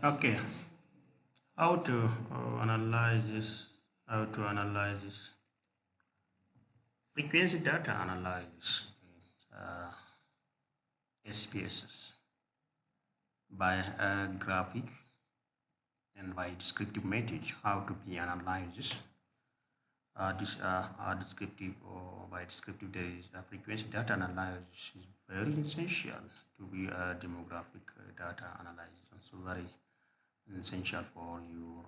Okay, how to analyze this? How to analyze this frequency data analysis, uh, SPSS, by a graphic and by descriptive method. How to be analyzed? This descriptive or by descriptive there is frequency data analysis is very essential to be a demographic data analysis. Also very essential for your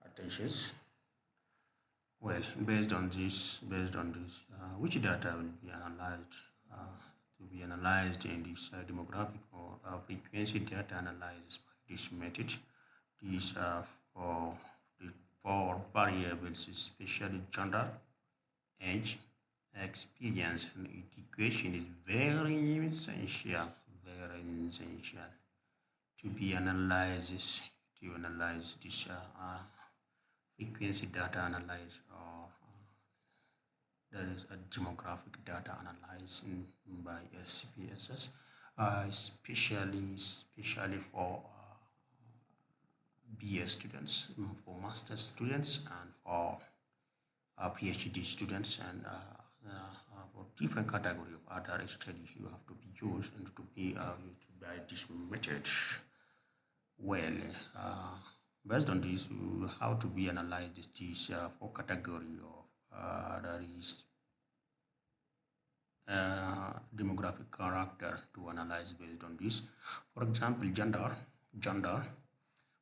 attentions. Well, based on this, which data will be analyzed to be analyzed in this demographic or frequency data analysis by this method? These are for the four variables, especially gender, age, experience, and education is very essential to be analyzed to analyze this frequency data analysis or there is a demographic data analysis by SPSS, especially for BA students, for master's students, and for PhD students, and for different category of other studies, you have to be used and to be by this method. Well, based on this, how to be analyzed this for category of that is demographic character to analyze based on this. For example, gender,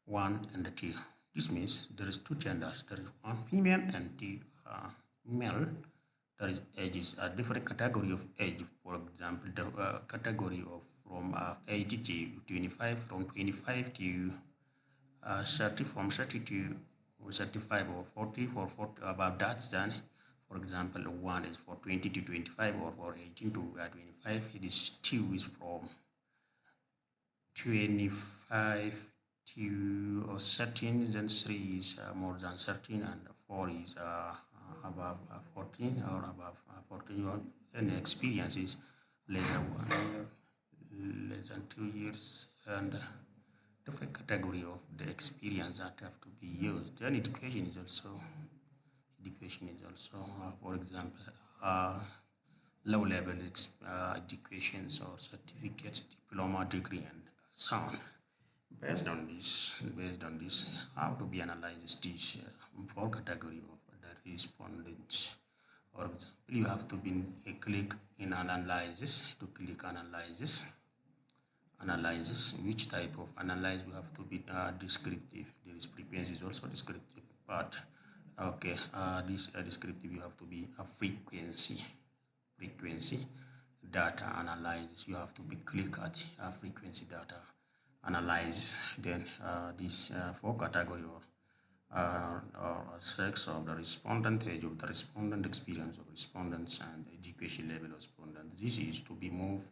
one and two. This means there is two genders. There is one female and two male. There is ages, a different category of age. For example, the category of from age to 25, from 25 to 30, from 30 to 35 or 40, for 40 about that then. For example, one is for 20 to 25 or for 18 to 25. It is two is from 25 to 13, then three is more than 13, and four is above 14 or above 14. And experience is less than 1 year, less than 2 years, and different category of the experience that have to be used. Then education is also for example, low level educations or certificate, diploma, degree, and so on. Based on this, how to be analyzed this four category of the respondents. For example, you have to be a click in analysis to click analysis. Which type of analysis you have to be descriptive. There is frequency is also descriptive, but okay, this descriptive you have to be a frequency data analysis. You have to be click at frequency data analysis. Then this four category or sex of the respondent, age of the respondent, experience of respondents, and education level of respondent. This is to be moved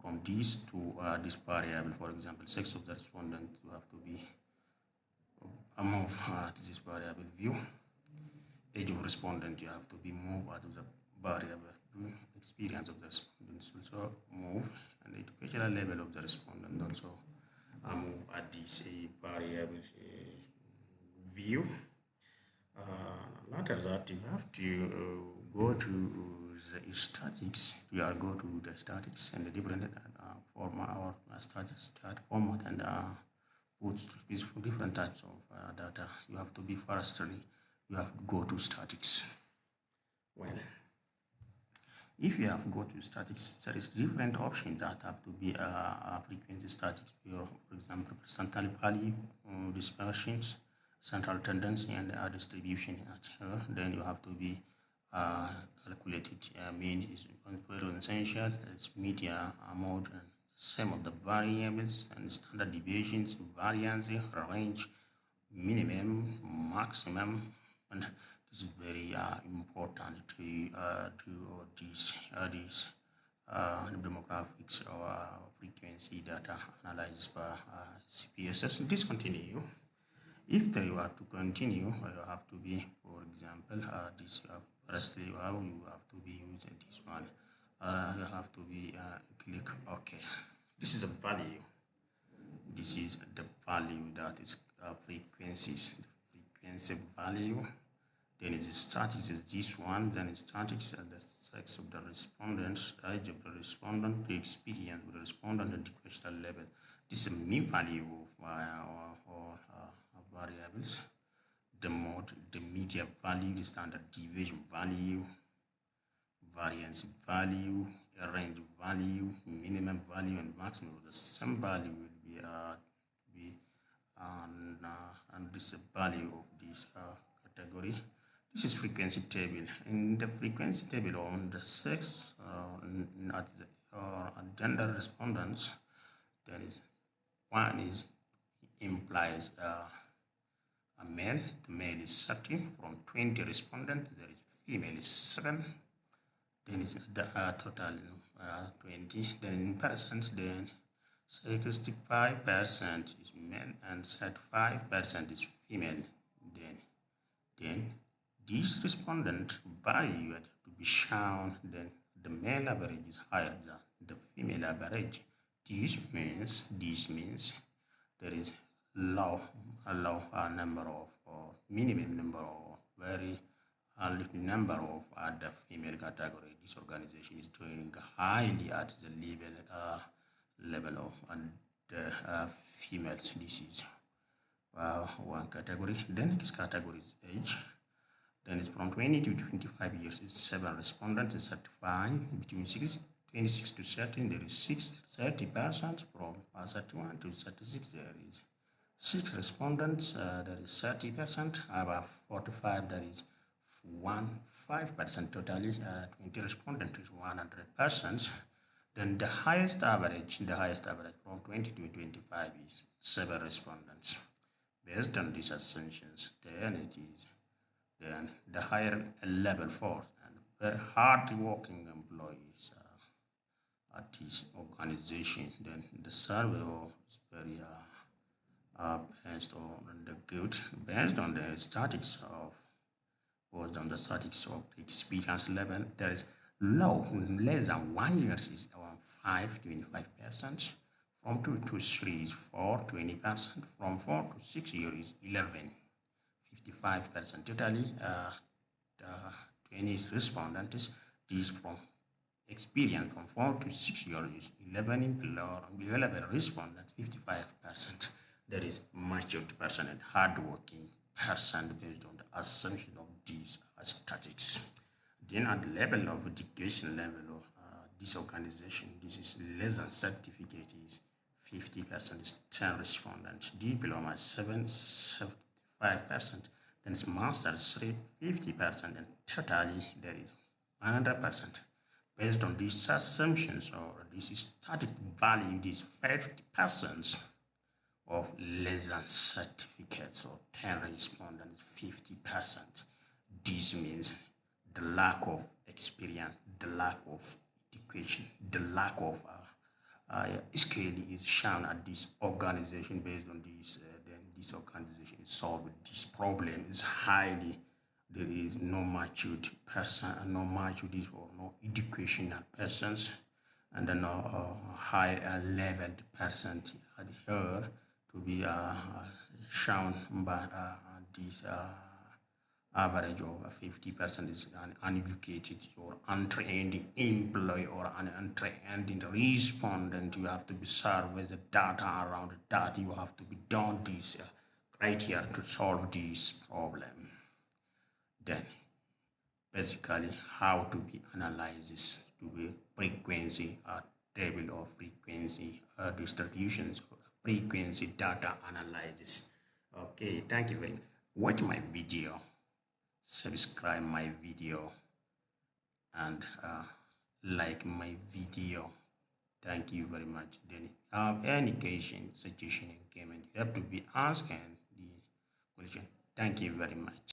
from this to this variable. For example, sex of the respondent, you have to be move to this variable view. Age of respondent, you have to be moved out of the variable view. Experience of the respondents also move, and educational level of the respondent also move at this variable view. Not as that you have to go to the statics. You are go to the statics and the different format or statics stat format and put different types of data. You have to be firstly. You have to go to statics. Well, if you have go to statics, there is different options that have to be frequency statics. For example, percentile value, dispersions, central tendency, and distribution. Then you have to be calculated. Mean is very essential. It's media mode and sum of the variables and standard deviations, variance, range, minimum, maximum, and this is very important to these demographics or frequency data analysis by SPSS. Discontinue. If they were to continue, you have to be, for example, this firstly you have to be using this one. You have to be click OK. This is a value. This is the value that is frequencies, the frequency value. Then it is statics is this one. Then it's statics the sex of the respondent, age of the respondent, the experience of the respondent, and the questionnaire level. This is a mean value of variables. The mode, the median value, the standard deviation value, variance value, a range value, minimum value, and maximum. The same value will be and this is the value of this category. This is frequency table. In the frequency table on the sex gender respondents, there is one is implies a male. The male is 30 from 20 respondents. There is female is 7. Then is the total 20. Then in percent, then 65% is male and 35% is female. Then this respondent value had to be shown. Then the male average is higher than the female average. This means there is a low number of or minimum number of very little number of the female category. This organization is doing highly at the level of the females. This is one category. Then this category is age. Then it's from 20 to 25 years. It's 7 respondents. It's 35 between 26 to 13. There is 30%. From 31 to 36, there is 6 respondents. There is 30%. Above 45, there is 5% totally. 20 respondents is 100%. Then the highest average from 20 to 25 is 7 respondents. Based on these assumptions, then it is then the higher level force and very hard working employees at this organization. Then the survey is very based on the good, based on the statistics of the experience level. There is low, less than 1 year is around 25%. From 2 to 3 is 20%. From 4 to 6 years is 55%. Totally, the 20 respondents. This from experience from 4 to 6 years is 11 respondents, 55%. There is matured person and hardworking person based on the assumption of these statistics. Then at the level of education level of this organization, this is less than certificate is 50% is 10 respondents. Diploma 75%. Then it's master's rate 50%, and totally there is 100%. Based on these assumptions or this static value, this 50% of less than certificates or 10 respondents, 50%. This means the lack of experience, the lack of education, the lack of skill is shown at this organization. Based on this, then this organization is solving this problem. Is highly, there is no matured person, no matured or no educational persons, and then high leveled person here to be shown by this average of 50% is an uneducated or untrained employee or an untrained respondent. You have to be served with the data around the data. You have to be done this criteria to solve this problem. Then, basically, how to be analyzes to be frequency table of frequency distributions or frequency data analysis. Okay, thank you very much. Watch my video, subscribe my video, and like my video. Thank you very much. Then have any question, suggestion, and comment, you have to be asking the question. Thank you very much.